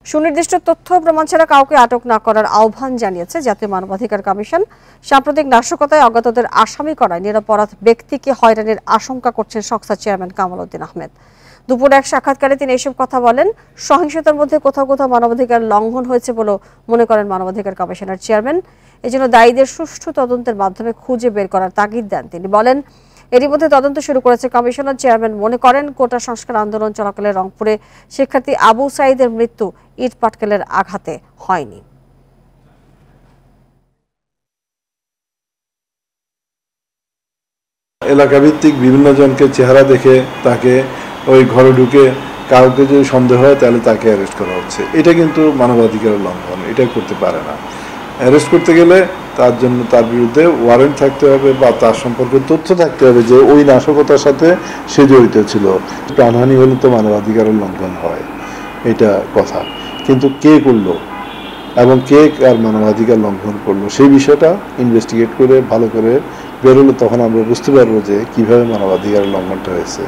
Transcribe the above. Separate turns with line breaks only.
সুনির্দিষ্ট তথ্য প্রমাণ ছাড়া কাউকে আটক না করার আহ্বান জানিয়েছে জাতীয় মানবাধিকার কমিশন। সাম্প্রতিক নাশকতায় অজ্ঞাতদের আসামি করায় নিরপরাধ ব্যক্তিকে হয়রানির আশঙ্কা করছেন সংস্থার চেয়ারম্যান কামাল উদ্দিন আহমেদ। দুপুরে এক সাক্ষাৎকারে তিনি এসব কথা বলেন। সহিংসতার মধ্যে কোথাও কোথাও মানবাধিকার লঙ্ঘন হয়েছে বলে মনে করেন মানবাধিকার কমিশনের চেয়ারম্যান। এজন্য দায়ীদের সুষ্ঠু তদন্তের মাধ্যমে খুঁজে বের করার তাগিদ দেন তিনি। বলেন, এরই মধ্যে তদন্ত শুরু করেছে কমিশনার। চেয়ারম্যান মনে করেন, কোটা সংস্কার আন্দোলন চলাকালে রংপুরে শিক্ষার্থী আবু সাঈদের মৃত্যু ইট পাটকেলের আঘাতে হয়নি।
এলাকাভিত্তিক বিভিন্ন জনকে চেহারা দেখে তাকে ওই ঘরে ঢুকে কাউকে যদি সন্দেহ হয় তাহলে তাকে অ্যারেস্ট করা হচ্ছে। এটা কিন্তু মানবাধিকারের লঙ্ঘন, এটা করতে পারে না। অ্যারেস্ট করতে গেলে তার জন্য তার বিরুদ্ধে ওয়ারেন্ট থাকতে হবে বা তার সম্পর্কে তথ্য থাকতে হবে যে ওই নাশকতার সাথে সে জড়িত ছিল। প্রাণহানি হলে তো মানবাধিকারের লঙ্ঘন হয়, এটা কথা। কিন্তু কে করলো এবং কে আর মানবাধিকার লঙ্ঘন করলো সেই বিষয়টা ইনভেস্টিগেট করে ভালো করে বেরোলে তখন আমরা বুঝতে পারবো যে কিভাবে মানবাধিকারের লঙ্ঘনটা হয়েছে।